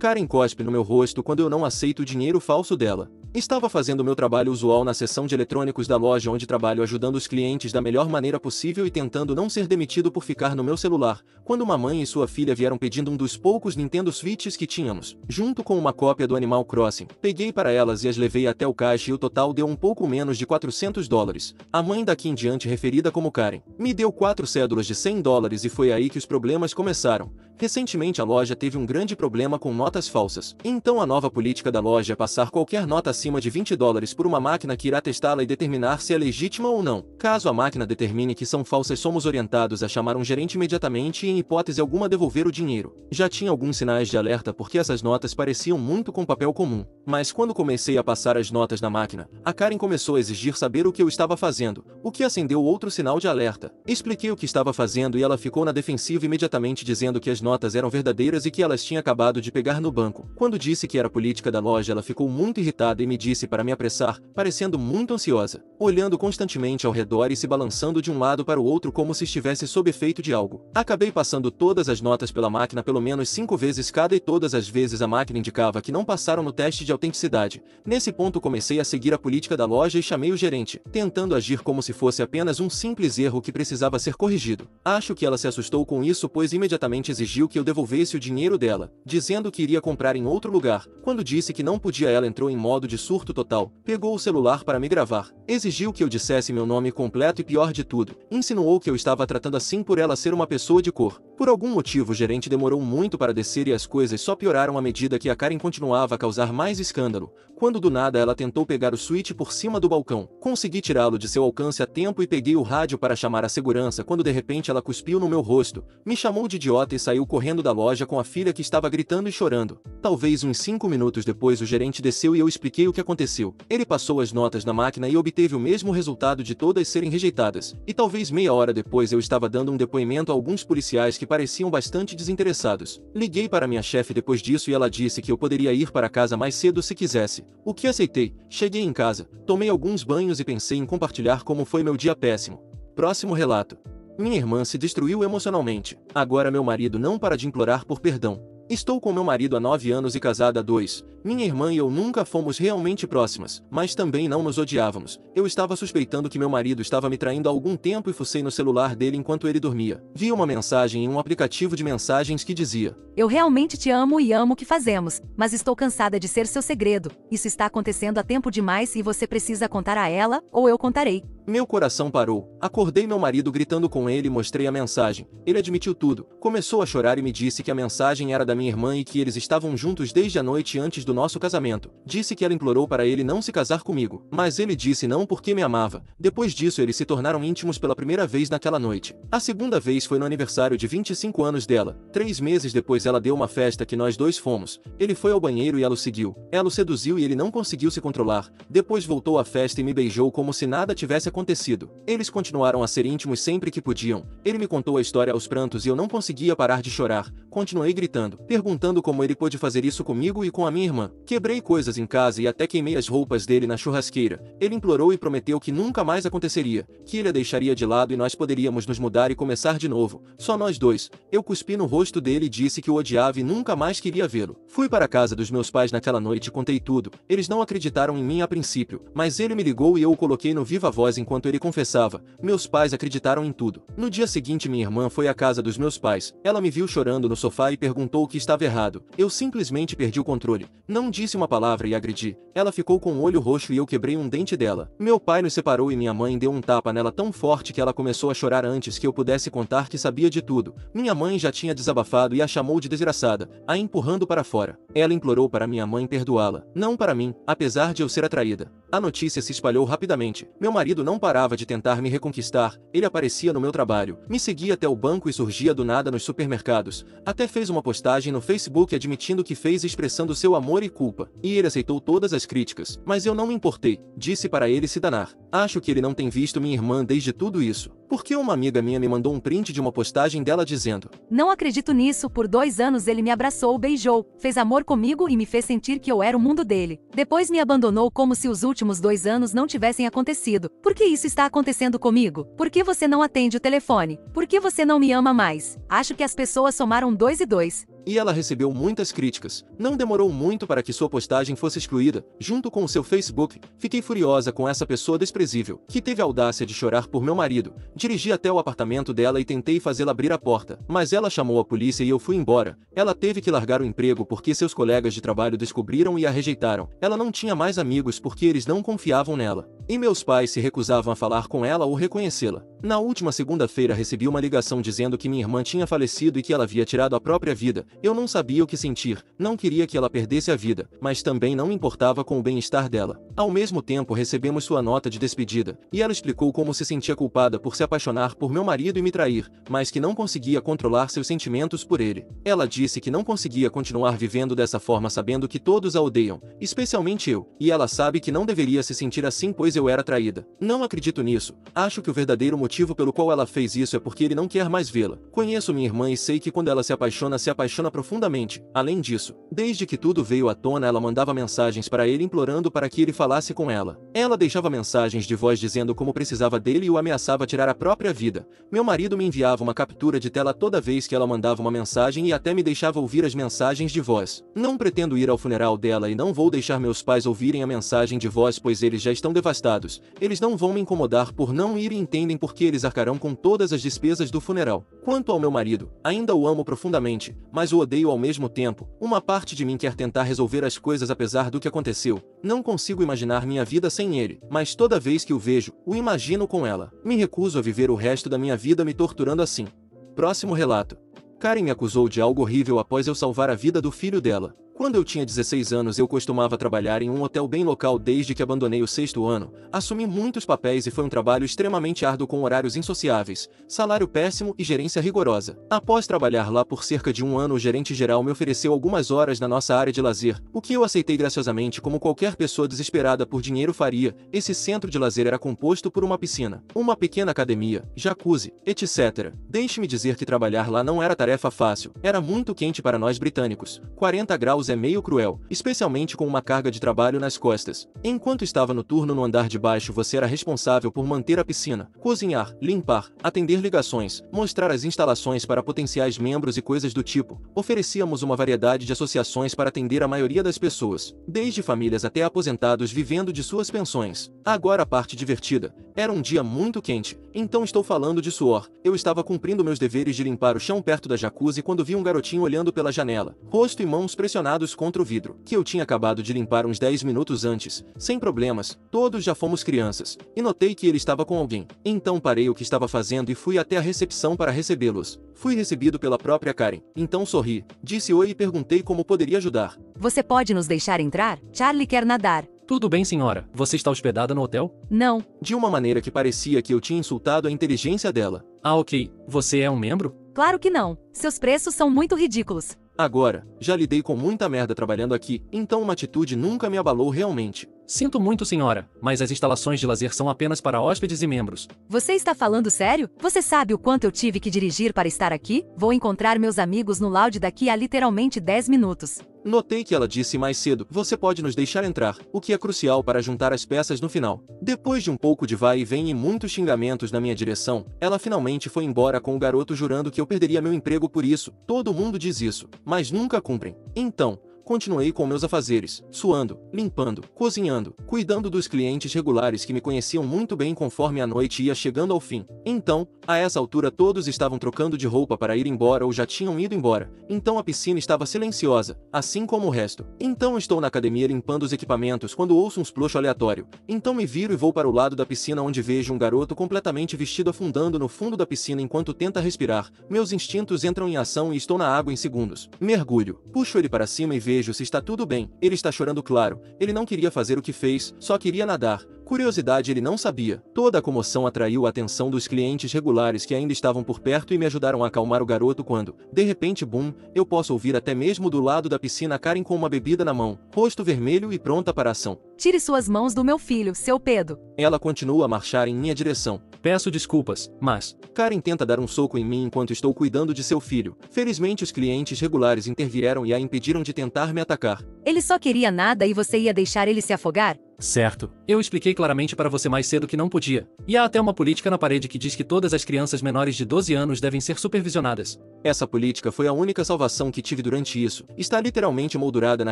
Karen cospe no meu rosto quando eu não aceito o dinheiro falso dela. Estava fazendo meu trabalho usual na seção de eletrônicos da loja onde trabalho, ajudando os clientes da melhor maneira possível e tentando não ser demitido por ficar no meu celular, quando uma mãe e sua filha vieram pedindo um dos poucos Nintendo Switches que tínhamos, junto com uma cópia do Animal Crossing. Peguei para elas e as levei até o caixa e o total deu um pouco menos de $400. A mãe daqui em diante, referida como Karen, me deu 4 cédulas de $100 e foi aí que os problemas começaram. Recentemente a loja teve um grande problema com notas falsas. Então a nova política da loja é passar qualquer nota acima de $20 por uma máquina que irá testá-la e determinar se é legítima ou não. Caso a máquina determine que são falsas, somos orientados a chamar um gerente imediatamente e, em hipótese alguma, devolver o dinheiro. Já tinha alguns sinais de alerta porque essas notas pareciam muito com papel comum. Mas quando comecei a passar as notas na máquina, a Karen começou a exigir saber o que eu estava fazendo, o que acendeu outro sinal de alerta. Expliquei o que estava fazendo e ela ficou na defensiva imediatamente, dizendo que as notas eram verdadeiras e que elas tinha acabado de pegar no banco. Quando disse que era política da loja, ela ficou muito irritada e me disse para me apressar, parecendo muito ansiosa, olhando constantemente ao redor e se balançando de um lado para o outro como se estivesse sob efeito de algo. Acabei passando todas as notas pela máquina pelo menos 5 vezes cada e todas as vezes a máquina indicava que não passaram no teste de autenticidade. Nesse ponto comecei a seguir a política da loja e chamei o gerente, tentando agir como se fosse apenas um simples erro que precisava ser corrigido. Acho que ela se assustou com isso, pois imediatamente exigiu que eu devolvesse o dinheiro dela, dizendo que iria comprar em outro lugar. Quando disse que não podia, ela entrou em modo de surto total, pegou o celular para me gravar, exigiu que eu dissesse meu nome completo e, pior de tudo, insinuou que eu estava tratando assim por ela ser uma pessoa de cor. Por algum motivo o gerente demorou muito para descer e as coisas só pioraram à medida que a Karen continuava a causar mais escândalo, quando do nada ela tentou pegar o switch por cima do balcão. Consegui tirá-lo de seu alcance a tempo e peguei o rádio para chamar a segurança quando de repente ela cuspiu no meu rosto, me chamou de idiota e saiu correndo da loja com a filha que estava gritando e chorando. Talvez uns 5 minutos depois o gerente desceu e eu expliquei o que aconteceu. Ele passou as notas na máquina e obteve o mesmo resultado de todas serem rejeitadas. E talvez meia hora depois eu estava dando um depoimento a alguns policiais que pareciam bastante desinteressados. Liguei para minha chefe depois disso e ela disse que eu poderia ir para casa mais cedo se quisesse. O que aceitei. Cheguei em casa, tomei alguns banhos e pensei em compartilhar como foi meu dia péssimo. Próximo relato. Minha irmã se destruiu emocionalmente. Agora meu marido não para de implorar por perdão. Estou com meu marido há 9 anos e casada há 2. Minha irmã e eu nunca fomos realmente próximas, mas também não nos odiávamos. Eu estava suspeitando que meu marido estava me traindo há algum tempo e fucei no celular dele enquanto ele dormia. Vi uma mensagem em um aplicativo de mensagens que dizia: "Eu realmente te amo e amo o que fazemos, mas estou cansada de ser seu segredo. Isso está acontecendo há tempo demais e você precisa contar a ela, ou eu contarei." Meu coração parou. Acordei meu marido gritando com ele e mostrei a mensagem. Ele admitiu tudo. Começou a chorar e me disse que a mensagem era da minha irmã e que eles estavam juntos desde a noite antes do nosso casamento. Disse que ela implorou para ele não se casar comigo, mas ele disse não porque me amava. Depois disso eles se tornaram íntimos pela primeira vez naquela noite. A segunda vez foi no aniversário de 25 anos dela. 3 meses depois ela deu uma festa que nós dois fomos. Ele foi ao banheiro e ela o seguiu. Ela o seduziu e ele não conseguiu se controlar. Depois voltou à festa e me beijou como se nada tivesse acontecido. Eles continuaram a ser íntimos sempre que podiam. Ele me contou a história aos prantos e eu não conseguia parar de chorar. Continuei gritando, perguntando como ele pôde fazer isso comigo e com a minha irmã. Quebrei coisas em casa e até queimei as roupas dele na churrasqueira. Ele implorou e prometeu que nunca mais aconteceria, que ele a deixaria de lado e nós poderíamos nos mudar e começar de novo, só nós dois. Eu cuspi no rosto dele e disse que o odiava e nunca mais queria vê-lo. Fui para a casa dos meus pais naquela noite e contei tudo. Eles não acreditaram em mim a princípio, mas ele me ligou e eu o coloquei no viva voz enquanto ele confessava. Meus pais acreditaram em tudo. No dia seguinte minha irmã foi à casa dos meus pais. Ela me viu chorando no sofá e perguntou o que estava errado. Eu simplesmente perdi o controle. Não disse uma palavra e agredi. Ela ficou com o olho roxo e eu quebrei um dente dela. Meu pai nos separou e minha mãe deu um tapa nela tão forte que ela começou a chorar antes que eu pudesse contar que sabia de tudo. Minha mãe já tinha desabafado e a chamou de desgraçada, a empurrando para fora. Ela implorou para minha mãe perdoá-la, não para mim, apesar de eu ser atraída. A notícia se espalhou rapidamente. Meu marido não parava de tentar me reconquistar. Ele aparecia no meu trabalho, me seguia até o banco e surgia do nada nos supermercados. Até fez uma postagem no Facebook admitindo que fez, expressando seu amor e culpa. E ele aceitou todas as críticas. Mas eu não me importei. Disse para ele se danar. Acho que ele não tem visto minha irmã desde tudo isso. Porque uma amiga minha me mandou um print de uma postagem dela dizendo: "Não acredito nisso, por 2 anos ele me abraçou, beijou, fez amor comigo e me fez sentir que eu era o mundo dele. Depois me abandonou como se os últimos 2 anos não tivessem acontecido. Por que isso está acontecendo comigo? Por que você não atende o telefone? Por que você não me ama mais? Acho que as pessoas somaram 2 e 2. e ela recebeu muitas críticas. Não demorou muito para que sua postagem fosse excluída, junto com o seu Facebook. Fiquei furiosa com essa pessoa desprezível, que teve a audácia de chorar por meu marido. Dirigi até o apartamento dela e tentei fazê-la abrir a porta, mas ela chamou a polícia e eu fui embora. Ela teve que largar o emprego porque seus colegas de trabalho descobriram e a rejeitaram. Ela não tinha mais amigos porque eles não confiavam nela. E meus pais se recusavam a falar com ela ou reconhecê-la. Na última segunda-feira recebi uma ligação dizendo que minha irmã tinha falecido e que ela havia tirado a própria vida. Eu não sabia o que sentir, não queria que ela perdesse a vida, mas também não me importava com o bem-estar dela. Ao mesmo tempo recebemos sua nota de despedida, e ela explicou como se sentia culpada por se apaixonar por meu marido e me trair, mas que não conseguia controlar seus sentimentos por ele. Ela disse que não conseguia continuar vivendo dessa forma sabendo que todos a odeiam, especialmente eu, e ela sabe que não deveria se sentir assim pois eu era traída. Não acredito nisso. Acho que o verdadeiro motivo pelo qual ela fez isso é porque ele não quer mais vê-la. Conheço minha irmã e sei que quando ela se apaixona profundamente. Além disso, desde que tudo veio à tona ela mandava mensagens para ele implorando para que ele falasse com ela. Ela deixava mensagens de voz dizendo como precisava dele e o ameaçava tirar a própria vida. Meu marido me enviava uma captura de tela toda vez que ela mandava uma mensagem e até me deixava ouvir as mensagens de voz. Não pretendo ir ao funeral dela e não vou deixar meus pais ouvirem a mensagem de voz pois eles já estão devastados. Eles não vão me incomodar por não ir e entendem porque eles arcarão com todas as despesas do funeral. Quanto ao meu marido, ainda o amo profundamente, mas o odeio ao mesmo tempo. Uma parte de mim quer tentar resolver as coisas apesar do que aconteceu. Não consigo imaginar minha vida sem ele, mas toda vez que o vejo, o imagino com ela. Me recuso a viver o resto da minha vida me torturando assim. Próximo relato. Karen me acusou de algo horrível após eu salvar a vida do filho dela. Quando eu tinha 16 anos eu costumava trabalhar em um hotel bem local desde que abandonei o 6º ano. Assumi muitos papéis e foi um trabalho extremamente árduo com horários insociáveis, salário péssimo e gerência rigorosa. Após trabalhar lá por cerca de um ano o gerente geral me ofereceu algumas horas na nossa área de lazer, o que eu aceitei graciosamente como qualquer pessoa desesperada por dinheiro faria. Esse centro de lazer era composto por uma piscina, uma pequena academia, jacuzzi, etc. Deixe-me dizer que trabalhar lá não era tarefa fácil, era muito quente para nós britânicos, 40 graus é meio cruel, especialmente com uma carga de trabalho nas costas. Enquanto estava no turno no andar de baixo você era responsável por manter a piscina, cozinhar, limpar, atender ligações, mostrar as instalações para potenciais membros e coisas do tipo. Oferecíamos uma variedade de associações para atender a maioria das pessoas, desde famílias até aposentados vivendo de suas pensões. Agora a parte divertida. Era um dia muito quente, então estou falando de suor. Eu estava cumprindo meus deveres de limpar o chão perto da jacuzzi quando vi um garotinho olhando pela janela, rosto e mãos pressionados contra o vidro, que eu tinha acabado de limpar uns 10 minutos antes. Sem problemas, todos já fomos crianças, e notei que ele estava com alguém. Então parei o que estava fazendo e fui até a recepção para recebê-los. Fui recebido pela própria Karen, então sorri, disse oi e perguntei como poderia ajudar. Você pode nos deixar entrar? Charlie quer nadar. Tudo bem, senhora. Você está hospedada no hotel? Não. De uma maneira que parecia que eu tinha insultado a inteligência dela. Ah, ok. Você é um membro? Claro que não. Seus preços são muito ridículos. Agora, já lidei com muita merda trabalhando aqui, então uma atitude nunca me abalou realmente. Sinto muito, senhora, mas as instalações de lazer são apenas para hóspedes e membros. Você está falando sério? Você sabe o quanto eu tive que dirigir para estar aqui? Vou encontrar meus amigos no lounge daqui a literalmente 10 minutos. Notei que ela disse mais cedo, você pode nos deixar entrar, o que é crucial para juntar as peças no final. Depois de um pouco de vai e vem e muitos xingamentos na minha direção, ela finalmente foi embora com o garoto jurando que eu perderia meu emprego por isso. Todo mundo diz isso, mas nunca cumprem. Então, continuei com meus afazeres, suando, limpando, cozinhando, cuidando dos clientes regulares que me conheciam muito bem conforme a noite ia chegando ao fim. Então, a essa altura todos estavam trocando de roupa para ir embora ou já tinham ido embora. Então a piscina estava silenciosa, assim como o resto. Então estou na academia limpando os equipamentos quando ouço um splash aleatório. Então me viro e vou para o lado da piscina onde vejo um garoto completamente vestido afundando no fundo da piscina enquanto tenta respirar. Meus instintos entram em ação e estou na água em segundos. Mergulho, puxo ele para cima e vejo se está tudo bem. Ele está chorando claro. Ele não queria fazer o que fez, só queria nadar. Curiosidade ele não sabia. Toda a comoção atraiu a atenção dos clientes regulares que ainda estavam por perto e me ajudaram a acalmar o garoto quando, de repente, bum, eu posso ouvir até mesmo do lado da piscina Karen com uma bebida na mão, rosto vermelho e pronta para a ação. Tire suas mãos do meu filho, seu pedo. Ela continua a marchar em minha direção. Peço desculpas, mas... Karen tenta dar um soco em mim enquanto estou cuidando de seu filho. Felizmente os clientes regulares intervieram e a impediram de tentar me atacar. Ele só queria nada e você ia deixar ele se afogar? Certo. Eu expliquei claramente para você mais cedo que não podia. E há até uma política na parede que diz que todas as crianças menores de 12 anos devem ser supervisionadas. Essa política foi a única salvação que tive durante isso. Está literalmente moldurada na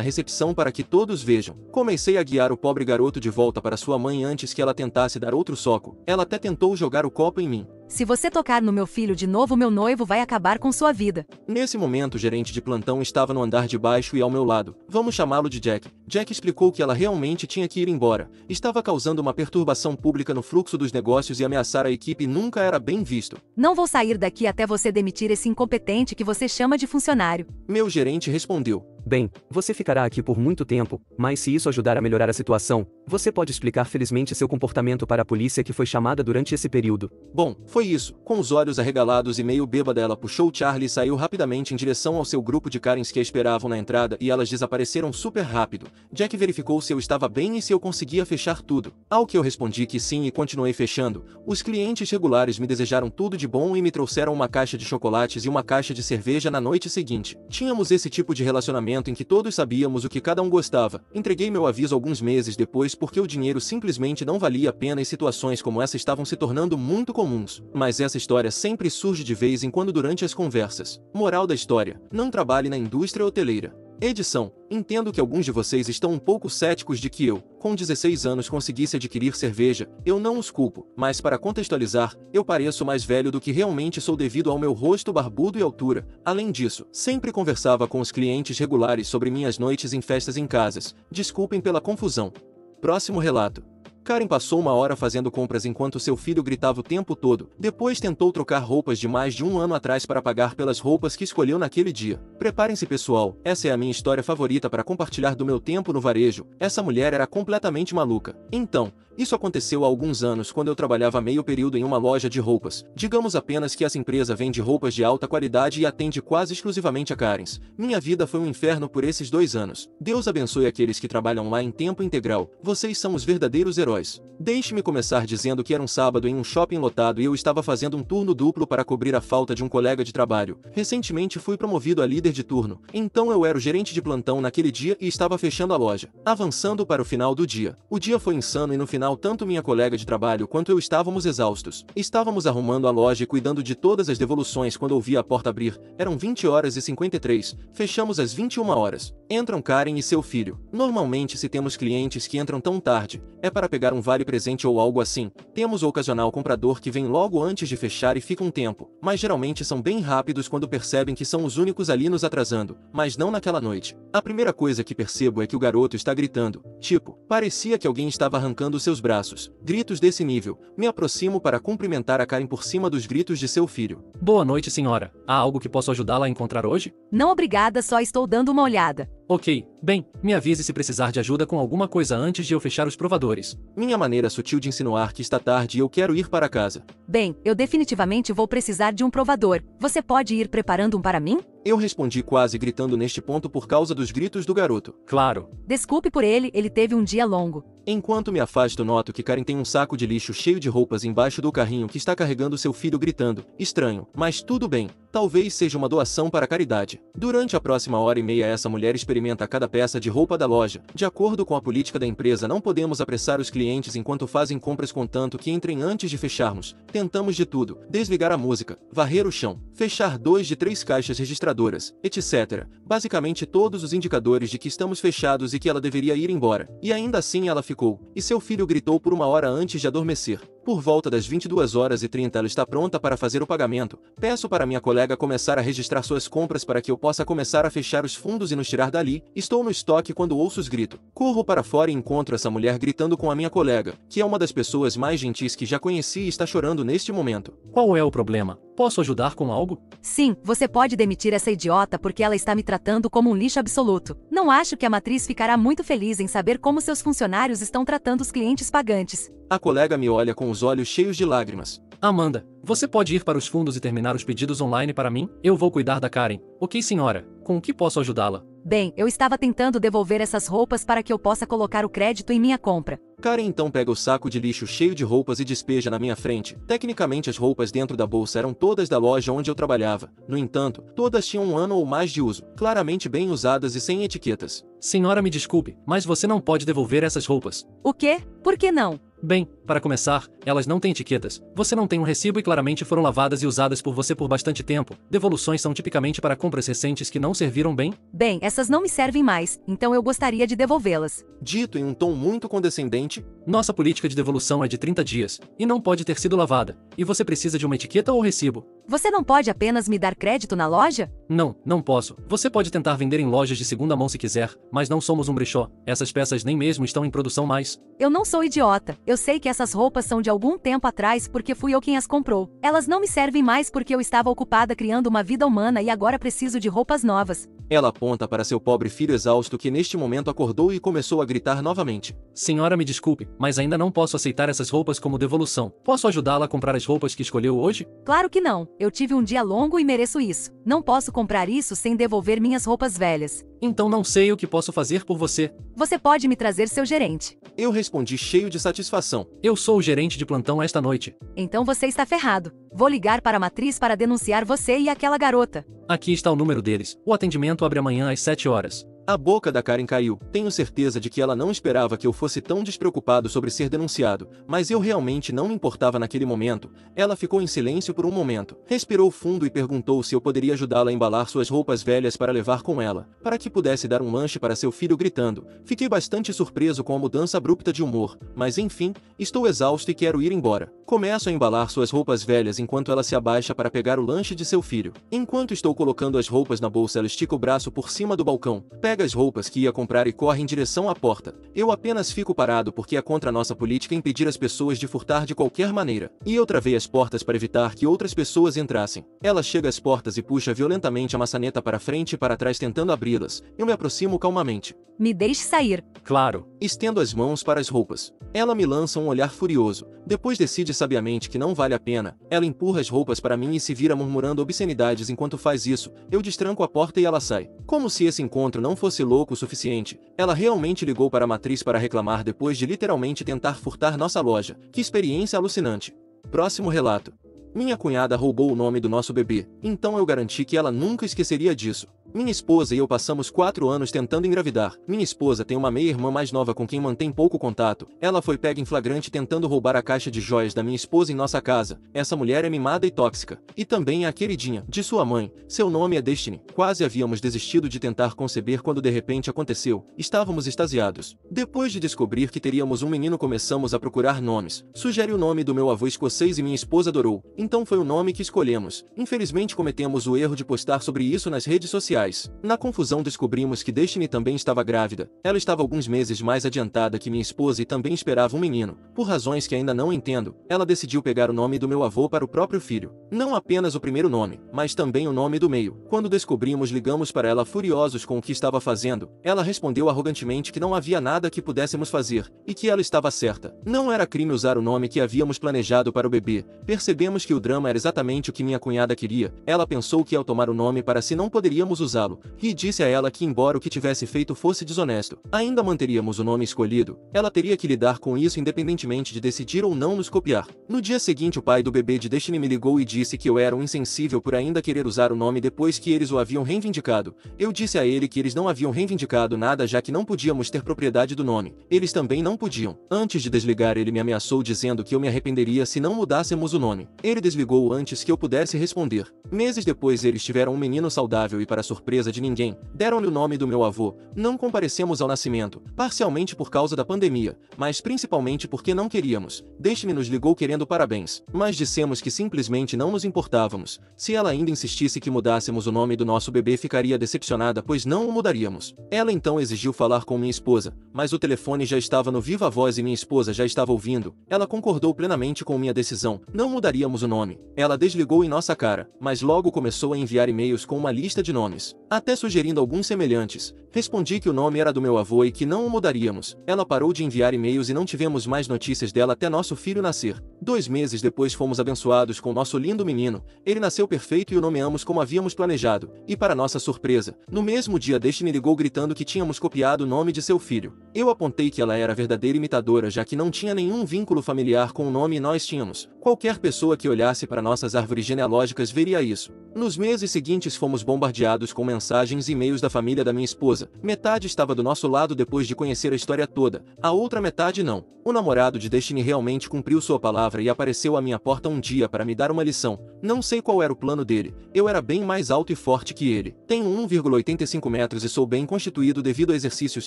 recepção para que todos vejam. Comecei a guiar o pobre garoto de volta para sua mãe antes que ela tentasse dar outro soco. Ela até tentou jogar o copo em mim. Se você tocar no meu filho de novo, meu noivo vai acabar com sua vida. Nesse momento, o gerente de plantão estava no andar de baixo e ao meu lado. Vamos chamá-lo de Jack. Jack explicou que ela realmente tinha que ir embora. Estava causando uma perturbação pública no fluxo dos negócios e ameaçar a equipe nunca era bem visto. Não vou sair daqui até você demitir esse incompetente que você chama de funcionário. Meu gerente respondeu. Bem, você ficará aqui por muito tempo, mas se isso ajudar a melhorar a situação, você pode explicar felizmente seu comportamento para a polícia que foi chamada durante esse período. Bom, foi isso. Com os olhos arregalados e meio bêbada, ela puxou Charlie e saiu rapidamente em direção ao seu grupo de Karens que a esperavam na entrada e elas desapareceram super rápido. Jack verificou se eu estava bem e se eu conseguia fechar tudo. Ao que eu respondi que sim e continuei fechando, os clientes regulares me desejaram tudo de bom e me trouxeram uma caixa de chocolates e uma caixa de cerveja na noite seguinte. Tínhamos esse tipo de relacionamento em que todos sabíamos o que cada um gostava. Entreguei meu aviso alguns meses depois porque o dinheiro simplesmente não valia a pena e situações como essa estavam se tornando muito comuns. Mas essa história sempre surge de vez em quando durante as conversas. Moral da história: não trabalhe na indústria hoteleira. Edição: entendo que alguns de vocês estão um pouco céticos de que eu, com 16 anos, conseguisse adquirir cerveja. Eu não os culpo, mas para contextualizar, eu pareço mais velho do que realmente sou devido ao meu rosto barbudo e altura. Além disso, sempre conversava com os clientes regulares sobre minhas noites em festas em casas. Desculpem pela confusão. Próximo relato. Karen passou uma hora fazendo compras enquanto seu filho gritava o tempo todo. Depois tentou trocar roupas de mais de um ano atrás para pagar pelas roupas que escolheu naquele dia. Preparem-se, pessoal, essa é a minha história favorita para compartilhar do meu tempo no varejo. Essa mulher era completamente maluca. Então, isso aconteceu há alguns anos quando eu trabalhava meio período em uma loja de roupas. Digamos apenas que essa empresa vende roupas de alta qualidade e atende quase exclusivamente a Karens. Minha vida foi um inferno por esses 2 anos. Deus abençoe aqueles que trabalham lá em tempo integral. Vocês são os verdadeiros heróis. Deixe-me começar dizendo que era um sábado em um shopping lotado e eu estava fazendo um turno duplo para cobrir a falta de um colega de trabalho. Recentemente fui promovido a líder de turno, então eu era o gerente de plantão naquele dia e estava fechando a loja. Avançando para o final do dia. O dia foi insano e no final tanto minha colega de trabalho quanto eu estávamos exaustos. Estávamos arrumando a loja e cuidando de todas as devoluções quando ouvi a porta abrir. Eram 20h53. Fechamos às 21h. Entram Karen e seu filho. Normalmente, se temos clientes que entram tão tarde, é para pegar um vale-presente ou algo assim. Temos o ocasional comprador que vem logo antes de fechar e fica um tempo, mas geralmente são bem rápidos quando percebem que são os únicos ali nos atrasando, mas não naquela noite. A primeira coisa que percebo é que o garoto está gritando. Tipo, parecia que alguém estava arrancando seus braços. Gritos desse nível. Me aproximo para cumprimentar a Karen por cima dos gritos de seu filho. Boa noite, senhora. Há algo que posso ajudá-la a encontrar hoje? Não, obrigada, só estou dando uma olhada. Ok, bem, me avise se precisar de ajuda com alguma coisa antes de eu fechar os provadores. Minha maneira sutil de insinuar que está tarde e eu quero ir para casa. Bem, eu definitivamente vou precisar de um provador. Você pode ir preparando um para mim? Eu respondi quase gritando neste ponto por causa dos gritos do garoto. Claro. Desculpe por ele teve um dia longo. Enquanto me afasto, noto que Karen tem um saco de lixo cheio de roupas embaixo do carrinho que está carregando seu filho gritando. Estranho, mas tudo bem. Talvez seja uma doação para a caridade. Durante a próxima hora e meia essa mulher experimenta cada peça de roupa da loja. De acordo com a política da empresa, não podemos apressar os clientes enquanto fazem compras, contanto que entrem antes de fecharmos. Tentamos de tudo: desligar a música, varrer o chão, fechar 2 de 3 caixas registradoras, etc. Basicamente todos os indicadores de que estamos fechados e que ela deveria ir embora. E ainda assim ela ficou, e seu filho gritou por 1 hora antes de adormecer. Por volta das 22h30 ela está pronta para fazer o pagamento. Peço para minha colega começar a registrar suas compras para que eu possa começar a fechar os fundos e nos tirar dali. Estou no estoque quando ouço os gritos. Corro para fora e encontro essa mulher gritando com a minha colega, que é uma das pessoas mais gentis que já conheci e está chorando neste momento. Qual é o problema? Posso ajudar com algo? Sim, você pode demitir essa idiota porque ela está me tratando como um lixo absoluto. Não acho que a matriz ficará muito feliz em saber como seus funcionários estão tratando os clientes pagantes. A colega me olha com os olhos cheios de lágrimas. Amanda, você pode ir para os fundos e terminar os pedidos online para mim? Eu vou cuidar da Karen. Ok, senhora. Com o que posso ajudá-la? Bem, eu estava tentando devolver essas roupas para que eu possa colocar o crédito em minha compra. Karen então pega o saco de lixo cheio de roupas e despeja na minha frente. Tecnicamente as roupas dentro da bolsa eram todas da loja onde eu trabalhava. No entanto, todas tinham 1 ano ou mais de uso, claramente bem usadas e sem etiquetas. Senhora, me desculpe, mas você não pode devolver essas roupas. O quê? Por que não? Bem, para começar, elas não têm etiquetas. Você não tem um recibo e claramente foram lavadas e usadas por você por bastante tempo. Devoluções são tipicamente para compras recentes que não serviram bem. Bem, essas não me servem mais, então eu gostaria de devolvê-las. Dito em um tom muito condescendente, Nossa política de devolução é de 30 dias, e não pode ter sido lavada. E você precisa de uma etiqueta ou recibo? Você não pode apenas me dar crédito na loja? Não, não posso. Você pode tentar vender em lojas de segunda mão se quiser, mas não somos um brechó. Essas peças nem mesmo estão em produção mais. Eu não sou idiota. Eu sei que essas roupas são de algum tempo atrás porque fui eu quem as comprou. Elas não me servem mais porque eu estava ocupada criando uma vida humana e agora preciso de roupas novas. ela aponta para seu pobre filho exausto que neste momento acordou e começou a gritar novamente. Senhora, me desculpe, mas ainda não posso aceitar essas roupas como devolução. Posso ajudá-la a comprar as roupas que escolheu hoje? Claro que não. Eu tive um dia longo e mereço isso. Não posso comprar isso sem devolver minhas roupas velhas. Então não sei o que posso fazer por você. Você pode me trazer seu gerente. Eu respondi cheio de satisfação. Eu sou o gerente de plantão esta noite. Então você está ferrado. Vou ligar para a matriz para denunciar você e aquela garota. Aqui está o número deles. O atendimento abre amanhã às 7 horas. A boca da Karen caiu. Tenho certeza de que ela não esperava que eu fosse tão despreocupado sobre ser denunciado, mas eu realmente não me importava naquele momento. Ela ficou em silêncio por um momento, respirou fundo e perguntou se eu poderia ajudá-la a embalar suas roupas velhas para levar com ela, para que pudesse dar um lanche para seu filho gritando. Fiquei bastante surpreso com a mudança abrupta de humor, mas enfim, estou exausto e quero ir embora. Começo a embalar suas roupas velhas enquanto ela se abaixa para pegar o lanche de seu filho. Enquanto estou colocando as roupas na bolsa, ela estica o braço por cima do balcão, pega as roupas que ia comprar e corre em direção à porta. Eu apenas fico parado porque é contra a nossa política impedir as pessoas de furtar de qualquer maneira. E eu travei as portas para evitar que outras pessoas entrassem. Ela chega às portas e puxa violentamente a maçaneta para frente e para trás tentando abri-las. Eu me aproximo calmamente. Me deixe sair. Claro. Estendo as mãos para as roupas. Ela me lança um olhar furioso. Depois decide sabiamente que não vale a pena. Ela empurra as roupas para mim e se vira murmurando obscenidades enquanto faz isso. Eu destranco a porta e ela sai. Como se esse encontro não fosse louco o suficiente, ela realmente ligou para a matriz para reclamar depois de literalmente tentar furtar nossa loja. Que experiência alucinante. Próximo relato. Minha cunhada roubou o nome do nosso bebê, então eu garanti que ela nunca esqueceria disso. Minha esposa e eu passamos 4 anos tentando engravidar. Minha esposa tem uma meia-irmã mais nova com quem mantém pouco contato. Ela foi pega em flagrante tentando roubar a caixa de joias da minha esposa em nossa casa. Essa mulher é mimada e tóxica. E também é a queridinha de sua mãe. Seu nome é Destiny. Quase havíamos desistido de tentar conceber quando de repente aconteceu. Estávamos extasiados. Depois de descobrir que teríamos um menino, começamos a procurar nomes. Sugere o nome do meu avô escocês e minha esposa adorou. Então foi o nome que escolhemos. Infelizmente cometemos o erro de postar sobre isso nas redes sociais. Na confusão descobrimos que Destiny também estava grávida. Ela estava alguns meses mais adiantada que minha esposa e também esperava um menino. Por razões que ainda não entendo, ela decidiu pegar o nome do meu avô para o próprio filho. Não apenas o primeiro nome, mas também o nome do meio. Quando descobrimos, ligamos para ela furiosos com o que estava fazendo. Ela respondeu arrogantemente que não havia nada que pudéssemos fazer, e que ela estava certa. Não era crime usar o nome que havíamos planejado para o bebê. Percebemos que o drama era exatamente o que minha cunhada queria. Ela pensou que ao tomar o nome para si não poderíamos usá-lo, e disse a ela que embora o que tivesse feito fosse desonesto, ainda manteríamos o nome escolhido. Ela teria que lidar com isso independentemente de decidir ou não nos copiar. No dia seguinte, o pai do bebê de Destiny me ligou e disse que eu era um insensível por ainda querer usar o nome depois que eles o haviam reivindicado. Eu disse a ele que eles não haviam reivindicado nada, já que não podíamos ter propriedade do nome. Eles também não podiam. Antes de desligar, ele me ameaçou dizendo que eu me arrependeria se não mudássemos o nome. Ele desligou antes que eu pudesse responder. Meses depois, eles tiveram um menino saudável e, para surpresa de ninguém, deram-lhe o nome do meu avô. Não comparecemos ao nascimento, parcialmente por causa da pandemia, mas principalmente porque não queríamos. Destiny nos ligou querendo parabéns, mas dissemos que simplesmente não nos importávamos. Se ela ainda insistisse que mudássemos o nome do nosso bebê, ficaria decepcionada, pois não o mudaríamos. Ela então exigiu falar com minha esposa, mas o telefone já estava no viva voz e minha esposa já estava ouvindo. Ela concordou plenamente com minha decisão, não mudaríamos o nome. Ela desligou em nossa cara, mas logo começou a enviar e-mails com uma lista de nomes. nomes, até sugerindo alguns semelhantes. Respondi que o nome era do meu avô e que não o mudaríamos. Ela parou de enviar e-mails e não tivemos mais notícias dela até nosso filho nascer. 2 meses depois fomos abençoados com nosso lindo menino. Ele nasceu perfeito e o nomeamos como havíamos planejado. E para nossa surpresa, no mesmo dia Destiny ligou gritando que tínhamos copiado o nome de seu filho. Eu apontei que ela era a verdadeira imitadora, já que não tinha nenhum vínculo familiar com o nome e nós tínhamos. Qualquer pessoa que olhasse para nossas árvores genealógicas veria isso. Nos meses seguintes fomos bombardeados com mensagens e e-mails da família da minha esposa. Metade estava do nosso lado depois de conhecer a história toda, a outra metade não. O namorado de Destiny realmente cumpriu sua palavra e apareceu à minha porta um dia para me dar uma lição. Não sei qual era o plano dele, eu era bem mais alto e forte que ele. Tenho 1,85 metros e sou bem constituído devido a exercícios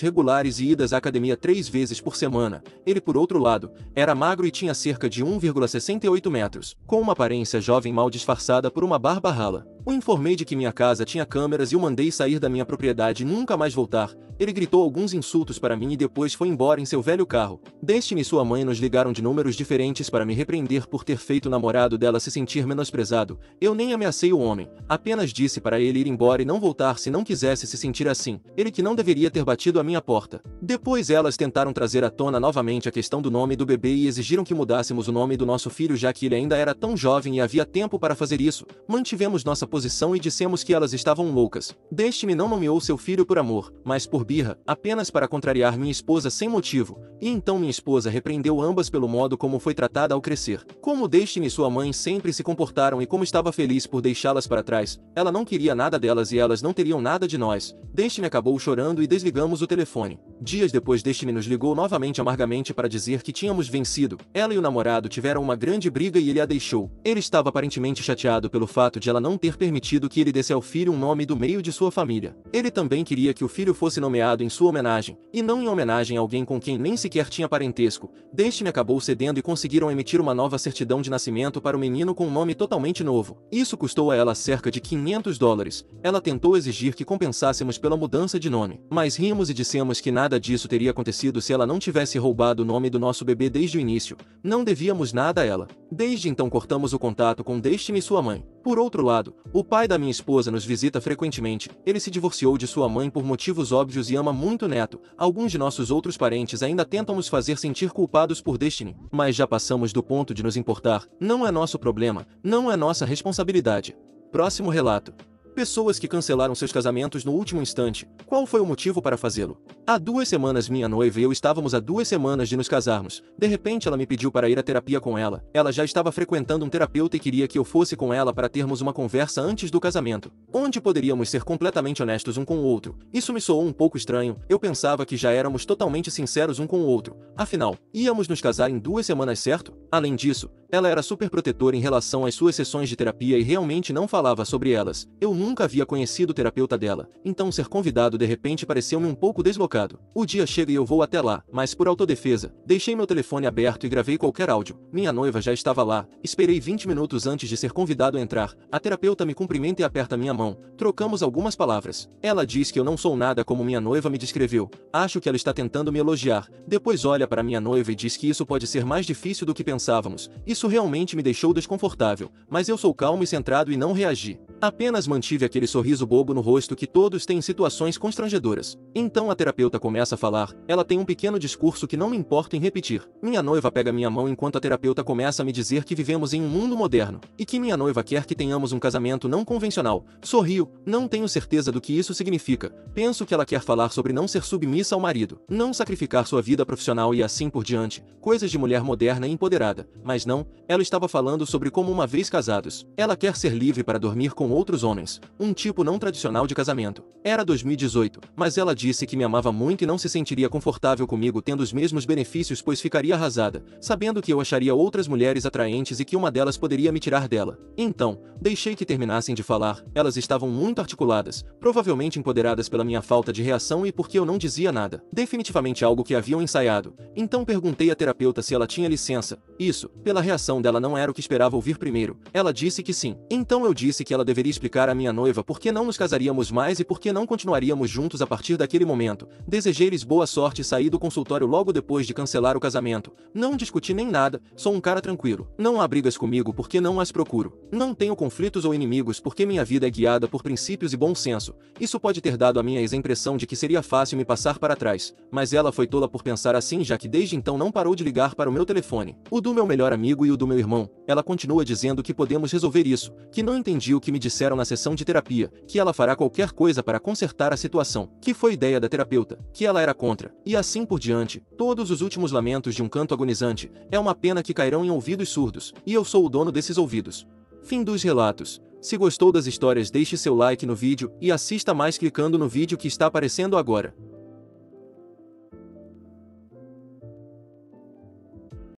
regulares e idas à academia 3 vezes por semana. Ele, por outro lado, era magro e tinha cerca de 1,68 metros, com uma aparência jovem mal disfarçada por uma barba rala. O informei de que minha casa tinha câmeras e o mandei sair da minha propriedade e nunca mais voltar. Ele gritou alguns insultos para mim e depois foi embora em seu velho carro. Destiny e sua mãe nos ligaram de números diferentes para me repreender por ter feito o namorado dela se sentir menosprezado. Eu nem ameacei o homem, apenas disse para ele ir embora e não voltar se não quisesse se sentir assim. Ele que não deveria ter batido à minha porta. Depois elas tentaram trazer à tona novamente a questão do nome do bebê e exigiram que mudássemos o nome do nosso filho, já que ele ainda era tão jovem e havia tempo para fazer isso. Mantivemos nossa posição e dissemos que elas estavam loucas. Destiny não nomeou seu filho por amor, mas por birra, apenas para contrariar minha esposa sem motivo. E então minha esposa repreendeu ambas pelo modo como foi tratada ao crescer. Como Destiny e sua mãe sempre se comportaram e como estava feliz por deixá-las para trás, ela não queria nada delas e elas não teriam nada de nós. Destiny acabou chorando e desligamos o telefone. Dias depois Destiny nos ligou novamente amargamente para dizer que tínhamos vencido. Ela e o namorado tiveram uma grande briga e ele a deixou. Ele estava aparentemente chateado pelo fato de ela não ter permitido que ele desse ao filho um nome do meio de sua família. Ele também queria que o filho fosse nomeado em sua homenagem, e não em homenagem a alguém com quem nem sequer tinha parentesco. Destiny acabou cedendo e conseguiram emitir uma nova certidão de nascimento para o menino com um nome totalmente novo. Isso custou a ela cerca de $500. Ela tentou exigir que compensássemos pela mudança de nome, mas rimos e dissemos que nada disso teria acontecido se ela não tivesse roubado o nome do nosso bebê desde o início. Não devíamos nada a ela. Desde então cortamos o contato com Destiny e sua mãe. Por outro lado, o pai da minha esposa nos visita frequentemente. Ele se divorciou de sua mãe por motivos óbvios e ama muito o neto. Alguns de nossos outros parentes ainda tentam nos fazer sentir culpados por Destiny, mas já passamos do ponto de nos importar. Não é nosso problema, não é nossa responsabilidade. Próximo relato. Pessoas que cancelaram seus casamentos no último instante. Qual foi o motivo para fazê-lo? Há 2 semanas minha noiva e eu estávamos há 2 semanas de nos casarmos. De repente ela me pediu para ir à terapia com ela. Ela já estava frequentando um terapeuta e queria que eu fosse com ela para termos uma conversa antes do casamento, onde poderíamos ser completamente honestos um com o outro. Isso me soou um pouco estranho. Eu pensava que já éramos totalmente sinceros um com o outro. Afinal, íamos nos casar em 2 semanas, certo? Além disso, ela era super protetora em relação às suas sessões de terapia e realmente não falava sobre elas. Eu nunca havia conhecido o terapeuta dela, então ser convidado de repente pareceu-me um pouco deslocado. O dia chega e eu vou até lá, mas por autodefesa, deixei meu telefone aberto e gravei qualquer áudio. Minha noiva já estava lá, esperei 20 minutos antes de ser convidado a entrar. A terapeuta me cumprimenta e aperta minha mão. Trocamos algumas palavras. Ela diz que eu não sou nada como minha noiva me descreveu. Acho que ela está tentando me elogiar. Depois olha para minha noiva e diz que isso pode ser mais difícil do que pensávamos. Isso realmente me deixou desconfortável, mas eu sou calmo e centrado e não reagi. Apenas mantive aquele sorriso bobo no rosto que todos têm em situações constrangedoras. Então a terapeuta começa a falar. Ela tem um pequeno discurso que não me importo em repetir. Minha noiva pega minha mão enquanto a terapeuta começa a me dizer que vivemos em um mundo moderno, e que minha noiva quer que tenhamos um casamento não convencional. Sorrio, não tenho certeza do que isso significa. Penso que ela quer falar sobre não ser submissa ao marido, não sacrificar sua vida profissional e assim por diante, coisas de mulher moderna e empoderada. Mas não, ela estava falando sobre como uma vez casados, ela quer ser livre para dormir com outros homens, um tipo não tradicional de casamento. Era 2018, mas ela disse que me amava muito e não se sentiria confortável comigo tendo os mesmos benefícios, pois ficaria arrasada, sabendo que eu acharia outras mulheres atraentes e que uma delas poderia me tirar dela. Então, deixei que terminassem de falar. Elas estavam muito articuladas, provavelmente empoderadas pela minha falta de reação e porque eu não dizia nada. Definitivamente algo que haviam ensaiado. Então perguntei à terapeuta se ela tinha licença. Isso, pela reação dela, não era o que esperava ouvir primeiro. Ela disse que sim. Então eu disse que ela deveria deveria explicar à minha noiva por que não nos casaríamos mais e por que não continuaríamos juntos a partir daquele momento. Desejei-lhes boa sorte e saí do consultório logo depois de cancelar o casamento. Não discuti nem nada, sou um cara tranquilo. Não há brigas comigo porque não as procuro. Não tenho conflitos ou inimigos porque minha vida é guiada por princípios e bom senso. Isso pode ter dado a minha ex a impressão de que seria fácil me passar para trás, mas ela foi tola por pensar assim, já que desde então não parou de ligar para o meu telefone, o do meu melhor amigo e o do meu irmão. Ela continua dizendo que podemos resolver isso, que não entendi o que me disseram na sessão de terapia, que ela fará qualquer coisa para consertar a situação, que foi ideia da terapeuta, que ela era contra, e assim por diante. Todos os últimos lamentos de um canto agonizante. É uma pena que cairão em ouvidos surdos, e eu sou o dono desses ouvidos. Fim dos relatos. Se gostou das histórias, deixe seu like no vídeo e assista mais clicando no vídeo que está aparecendo agora.